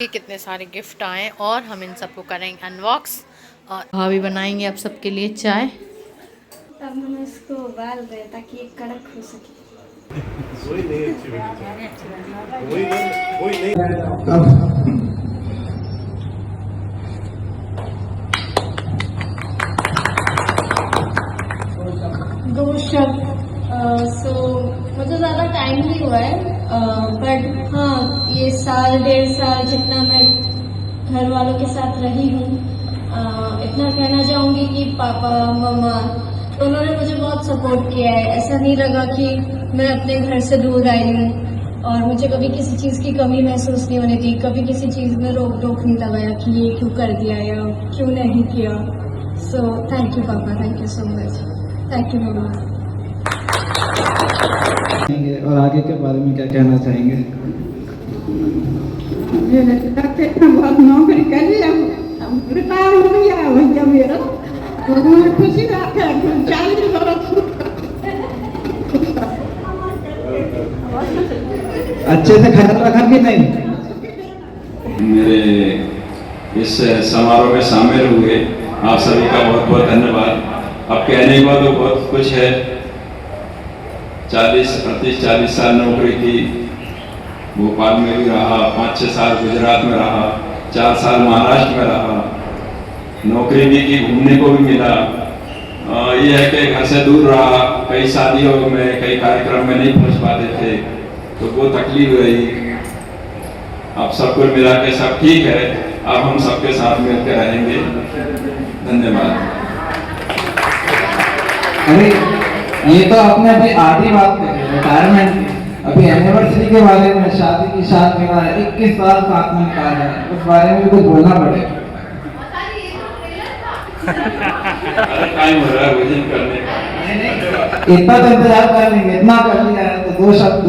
कितने सारे गिफ्ट आए और हम इन सबको करेंगे अनबॉक्स और भाभी बनाएंगे आप सबके लिए चाय। अब हम इसको उबाल रहे हैं ताकि ये कड़क हो सके। वही नहीं अच्छी वही नहीं दो शब्द सो मुझे ज़्यादा टाइम नहीं हुआ है, बट हाँ ये साल 1.5 साल जितना मैं घर वालों के साथ रही हूँ, इतना कहना चाहूँगी कि पापा मम्मा दोनों ने मुझे बहुत सपोर्ट किया है। ऐसा नहीं लगा कि मैं अपने घर से दूर आई हूँ और मुझे कभी किसी चीज़ की कमी महसूस नहीं होने दी, कभी किसी चीज़ में रोक टोक नहीं लगाया कि ये क्यों कर दिया या क्यों नहीं किया। सो थैंक यू पापा, thank you so much, thank you मम्मा। और आगे के बारे में क्या कहना चाहेंगे? मुझे लगता है कि हम बहुत नौकरी कर लिया, हम रिटायर हो गया भैया मेरा, तो मुझे खुशी बात है। 40 बरस अच्छे से ख्याल रखा कि नहीं? मेरे इस समारोह में शामिल हुए आप सभी का बहुत बहुत धन्यवाद। अब कहने को तो बहुत कुछ है। 40 साल नौकरी की, भोपाल में भी रहा, 5-6 साल गुजरात में रहा, 4 साल महाराष्ट्र में रहा, नौकरी भी की, घूमने को भी मिला। ये है कि घर से दूर रहा, कई शादियों में कई कार्यक्रम में नहीं पहुंच पाते थे, तो वो तकलीफ रही। अब सब कुछ मिला के सब ठीक है। अब हम सबके साथ मिलकर रहेंगे। धन्यवाद। अरे ये तो आपने अभी आधी बात कही रिटायरमेंट की। अभी एनिवर्सरी के बारे में, शादी की साथ मेरा 21 साल साथ में निकाला है, उस बारे में कुछ बोलना पड़ेगा। टाइम हो रहा है भोजन करने का। इतना तो इंतजार कर लेंगे, इतना कर लिया है तो 2 शब्द।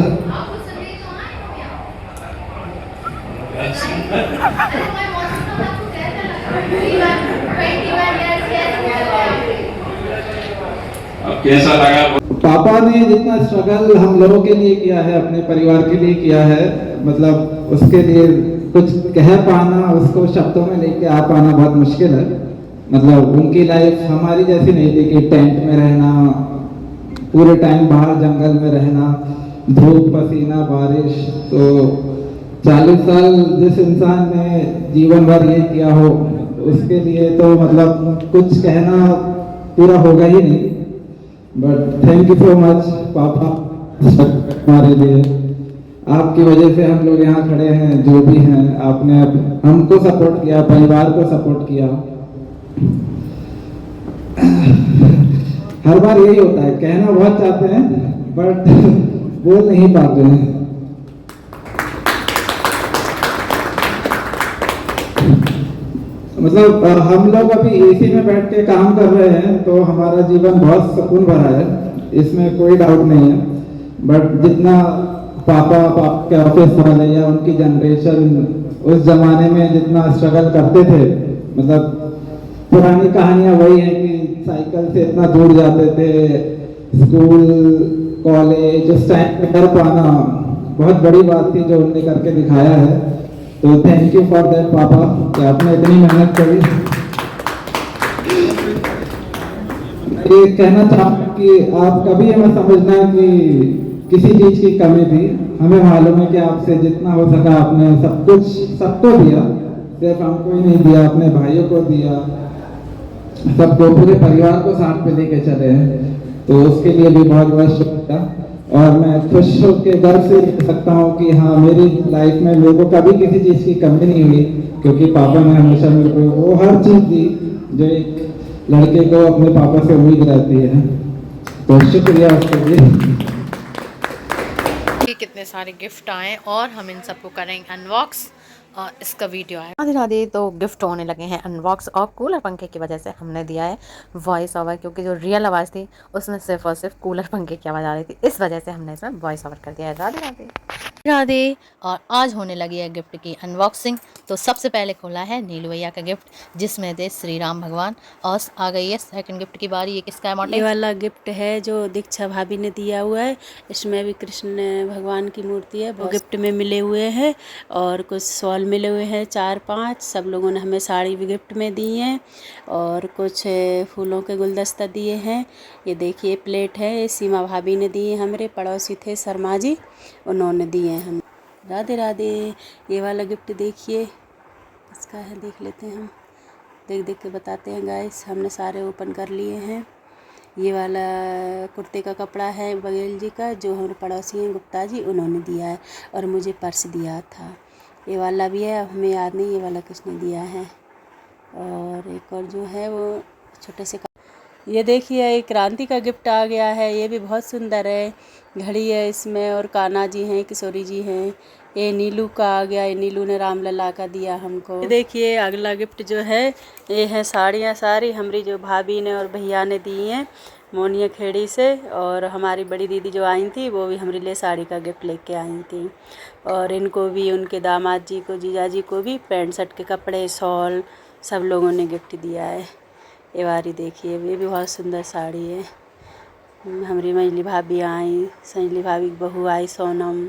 अब कैसा लगा? पापा ने जितना स्ट्रगल हम लोगों के लिए किया है, अपने परिवार के लिए किया है, मतलब उसके लिए कुछ कह पाना, उसको शब्दों में लेके आ पाना बहुत मुश्किल है। मतलब उनकी लाइफ हमारी जैसी नहीं थी कि टेंट में रहना, पूरे टाइम बाहर जंगल में रहना, धूप पसीना बारिश। तो 40 साल जिस इंसान ने जीवन भर ये किया हो, उसके लिए तो मतलब कुछ कहना पूरा होगा ही नहीं। But thank you so much पापा हमारे लिए। आपकी वजह से हम लोग यहाँ खड़े हैं, जो भी हैं। आपने हमको सपोर्ट किया, परिवार को सपोर्ट किया। हर बार यही होता है, कहना बहुत चाहते हैं बट बोल नहीं पाते हैं। मतलब हम लोग अभी एसी में बैठ के काम कर रहे हैं तो हमारा जीवन बहुत सुकून भरा है, इसमें कोई डाउट नहीं है। बट जितना पापा के ऑफिस वाले या उनकी जनरेशन उस जमाने में जितना स्ट्रगल करते थे, मतलब पुरानी कहानियां वही है कि साइकिल से इतना दूर जाते थे, स्कूल कॉलेज उस टाइम पे कर पाना बहुत बड़ी बात थी जो उनने करके दिखाया है। तो थैंक यू फॉर दैट पापा कि आपने इतनी मेहनत करी। ये कहना चाहूँ कि आप कभी ये मत समझना कि किसी चीज की कमी थी। हमें मालूम है कि आपसे जितना हो सका आपने सब कुछ सबको दिया, सिर्फ हमको ही नहीं दिया, अपने भाइयों को दिया, सबको, पूरे परिवार को साथ में लेके चले हैं। तो उसके लिए भी बहुत बहुत शुक्रिया। और मैं खुश होकर गर्व से कह सकता हूँ कि हाँ, मेरी लाइफ में मेरे को कभी किसी चीज़ की कमी नहीं हुई, क्योंकि पापा ने हमेशा मेरे को वो हर चीज़ दी जो एक लड़के को अपने पापा से उम्मीद रहती है। तो शुक्रिया उसके लिए। कितने सारे गिफ्ट आए और हम इन सबको करेंगे अनबॉक्स और इसका वीडियो है। राधे राधे। तो गिफ्ट होने लगे हैं अनबॉक्स और कूलर पंखे की वजह से हमने दिया है वॉइस ओवर, क्योंकि जो रियल आवाज़ थी उसमें सिर्फ और सिर्फ कूलर पंखे की आवाज़ आ रही थी, इस वजह से हमने इसमें वॉइस ओवर कर दिया है। राधे राधे। राधे। और आज होने लगी है गिफ्ट की अनबॉक्सिंग। तो सबसे पहले खोला है नीलू भैया का गिफ्ट, जिसमें थे श्री राम भगवान। और आ गई है सेकंड गिफ्ट की बारी। ये किसका है मोटे? ये वाला गिफ्ट है जो दीक्षा भाभी ने दिया हुआ है। इसमें भी कृष्ण भगवान की मूर्ति है, वो गिफ्ट में मिले हुए हैं। और कुछ शॉल मिले हुए हैं 4-5। सब लोगों ने हमें साड़ी भी गिफ्ट में दी है और कुछ फूलों के गुलदस्ता दिए हैं। ये देखिए प्लेट है, ये सीमा भाभी ने दी है, हमारे पड़ोसी थे शर्मा जी, उन्होंने दिए हैं हम। राधे राधे। ये वाला गिफ्ट देखिए किसका है, देख लेते हैं हम, देख देख के बताते हैं गाइस। हमने सारे ओपन कर लिए हैं। ये वाला कुर्ते का कपड़ा है बघेल जी का, जो हमारे पड़ोसी हैं गुप्ता जी, उन्होंने दिया है। और मुझे पर्स दिया था। ये वाला भी है, हमें याद नहीं ये वाला किसने दिया है। और एक और जो है वो छोटे से ये देखिए एक क्रांति का गिफ्ट आ गया है। ये भी बहुत सुंदर है, घड़ी है इसमें और कान्हा जी हैं, किशोरी जी हैं। ये नीलू का आ गया, ये नीलू ने रामलला का दिया हमको। ये देखिए अगला गिफ्ट जो है ये है साड़ियाँ सारी हमारी जो भाभी ने और भैया ने दी हैं मोनिया खेड़ी से। और हमारी बड़ी दीदी जो आई थी वो भी हमारे लिए साड़ी का गिफ्ट लेके आई थी। और इनको भी, उनके दामाद जी को, जीजा जी को भी पैंट शर्ट के कपड़े, शॉल सब लोगों ने गिफ्ट दिया है। ये वाली देखिए ये भी बहुत सुंदर साड़ी है। हमारी मंजली भाभी आई, संजली भाभी की बहू आई सोनम।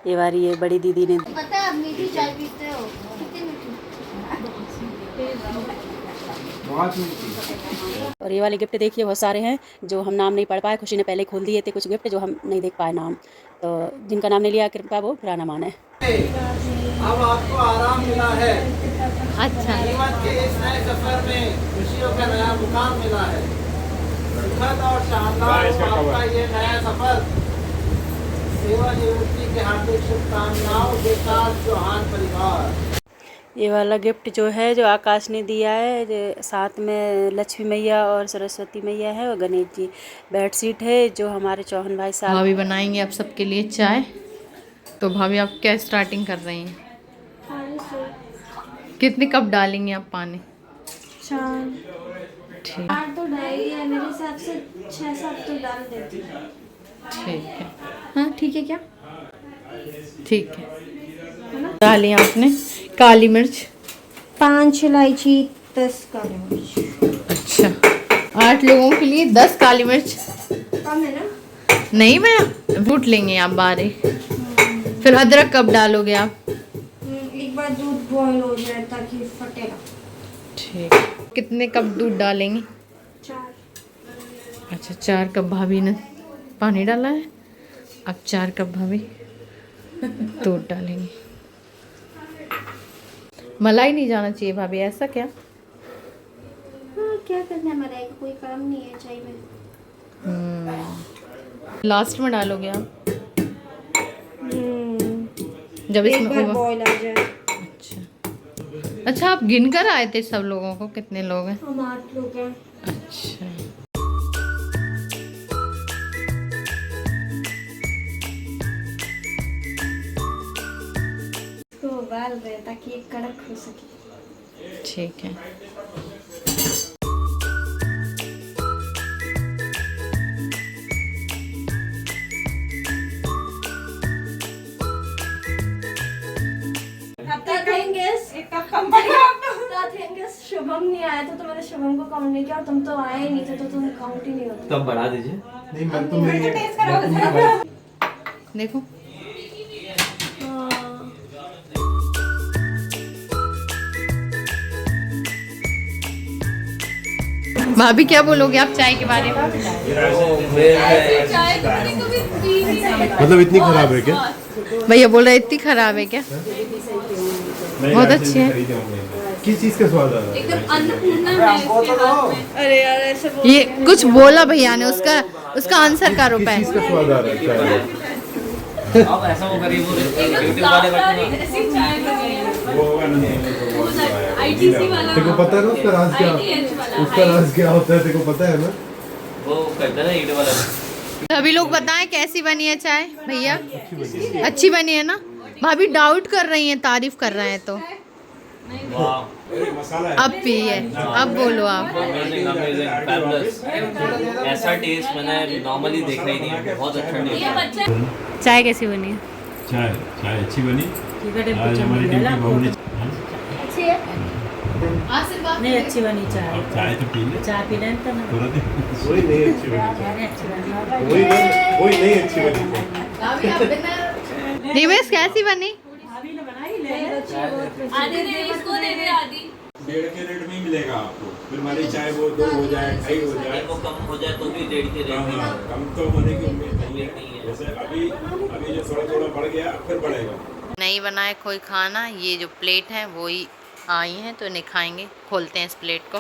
ये वाली ये बड़ी दीदी ने पता है आप मीठी चाय पीते हो, कितनी मीठी। और ये वाले गिफ्ट देखिए बहुत सारे हैं जो हम नाम नहीं पढ़ पाए। खुशी ने पहले खोल दिए थे कुछ गिफ्ट जो हम नहीं देख पाए नाम, तो जिनका नाम नहीं लिया कृपया वो पुराना माने। अब आपको आराम मिला है। अच्छा, जीवन के इस नए सफर में खुशियों का नया मुकाम मिला है। सुखद और शानदार आपका ये नया सफर। सेवानिवृत्ति के हार्दिक शुभकामनाओं के साथ चौहान परिवार। ये वाला गिफ्ट जो है जो आकाश ने दिया है, जो साथ में लक्ष्मी मैया और सरस्वती मैया है और गणेश जी। बेडशीट है जो हमारे चौहान भाई साहब भाभी बनाएंगे आप सबके लिए चाय। तो भाभी आप क्या स्टार्टिंग कर रही हैं? कितने कप डालेंगे आप पानी? 4 ठीक 8 तो डाल ही है मेरे हिसाब से, 6-7 तो डाल देती हूँ। ठीक है, हाँ ठीक है क्या? ठीक है। डाली आपने काली मिर्च। 5 इलायची, 10 काली मिर्च। अच्छा, 8 लोगों के लिए 10 काली मिर्च कम है ना? नहीं, मैं फूट लेंगे आप बारे। फिर अदरक कब डालोगे आप? एक बार दूध बॉईल हो जाए ताकि फटेगा। ठीक। कितने कप दूध डालेंगे? 4। अच्छा, 4 कप भाभी ने पानी डाला है। अब 4 कप भाभी दूध डालेंगे। मलाई नहीं जाना चाहिए भाभी, ऐसा क्या? हाँ क्या करना है, मलाई का कोई काम नहीं है चाय में। लास्ट में डालोगे आप जब एक इसमें बार बॉईल आ जाए। अच्छा अच्छा, आप गिन कर आए थे सब लोगों को, कितने लोग हैं? हम 8 लोग हैं। अच्छा, इसको उबाल रहे हैं ताकि ये कड़क हो सके। ठीक है। शुभम नहीं आया था तो मैंने शुभम को काउंट नहीं किया और तुम तो आए ही नहीं थे तो तुम काउंट ही नहीं होते। तब बढ़ा दीजिए। नहीं मैं तो देखो भाभी क्या बोलोगे आप चाय के बारे में? मतलब इतनी खराब है क्या? भैया बोल रहे इतनी खराब है क्या? बहुत अच्छी है। किस चीज का स्वाद आ रहा है? अरे यार ऐसे ये कुछ बोला भैया ने, उसका आंसर करो किस चीज पहले। का स्वाद आ रहा है चाय में? अब ऐसा वो करिए तेरे को पता है ना उसका राज क्या? उसका राज क्या होता है तेरे को पता है ना? वो करता है ना ईट वाला। सभी लोग बताएं कैसी बनी है चाय भैया? अच्छी बनी है ना? भाभी डाउट कर रही हैं, तारीफ कर रहे हैं तो अब पिए, अब बोलो आप। Amazing amazing fabulous. ऐसा टेस्ट मैंने नॉर्मली देखा ही नहीं है, बहुत अच्छा टेस्ट। चाय कैसी बनी है? चाय चाय अच्छी बनी टिकट आज हमारी ड्यूटी बहू ने अच्छी है नहीं अच्छी बनी चाय चाय तो पी ले चाय पी लें तो ना पूरा दिन वही नहीं अच्छी बनी अरे अच्छी बनी वही नहीं अच्छी बनी दिवेश कैसी बनी? भाभी ने बनाई ले आधी दे इसको दे दे आधी 1.5 के रेट में ही मिलेगा आपको फिर हमारी चाय वो 2 हो जाए 2.5 हो जाए वो कम हो जाए तो भी 1.5 के रेट में कम तो होने की उम्मीद नहीं है जैसे अभी जो थोड़ा थोड़ा बढ़ गया फिर बढ़ेगा नहीं बनाए कोई खाना, ये जो प्लेट है वो ही आई हैं तो नहीं खाएंगे। खोलते हैं इस प्लेट को।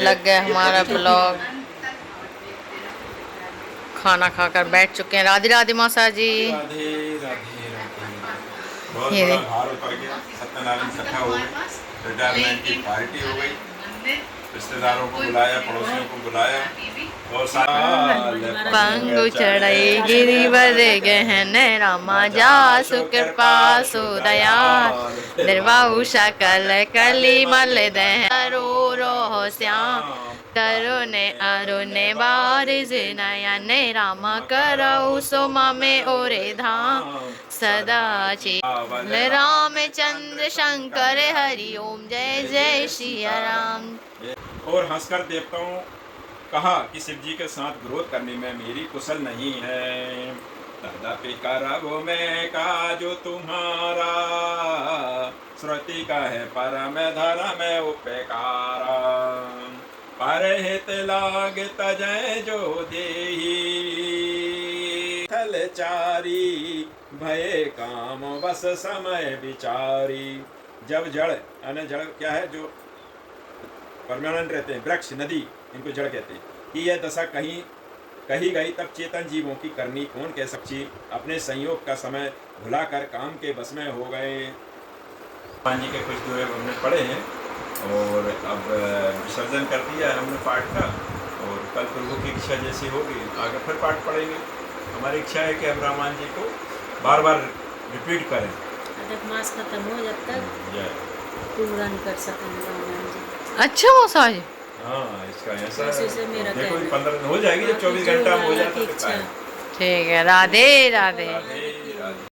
लग गया हमारा ब्लॉग। खाना खाकर बैठ चुके हैं। राधे राधे मौसा जी। राधे राधे राधे बहुत ये बड़ा देख। भार उतर गया सत्यनारायण कथा हो गई रिटायरमेंट की पार्टी हो गई रिश्तेदारों को बुलाया पड़ोसियों को बुलाया और पंगु चढ़ाई गिरिवर गहन रामा जा सुकृपा सुदया निर्वाहु सकल कली मल दहरो रोह श्याम करुणे अरुणे बारिश नयन रामा करऊ सुमा में ओरे धाम सदा चित रामचंद्र शंकर हरि ओम जय जय श्री राम। और हंसकर देवताओं कहा कि शिव जी के साथ विरोध करने में मेरी कुशल नहीं है तदापि करबो मैं का जो तुम्हारा श्रुति का है परम धर्म उपकारा परहित लाग तजय जो देही थलचारी भय काम बस समय विचारी जब जड़ अन जड़ क्या है जो परमानेंट रहते हैं वृक्ष नदी इनको जड़ कहते हैं कि यह दशा कही गई तब चेतन जीवों की करनी कौन कह सकती अपने संयोग का समय भुलाकर काम के बस में हो गए। भगवान जी के कुछ दुए हमने पढ़े हैं और अब विसर्जन कर दिया है हमने पाठ का और कल प्रभु की इच्छा जैसी होगी आगे फिर पाठ पढ़ेंगे। हमारी इच्छा है कि हम रामायण जी को बार बार रिपीट करें अधिक मास खत्म हो जब तक पूर्ण कर सकें रामायण जी। अच्छा मौसा जी। हाँ इसका ऐसा उसी से मेरा देखो कहना। 15 दिन हो जाएगी जब 24 घंटा में हो जाता है। ठीक है। राधे राधे। राधे राधे।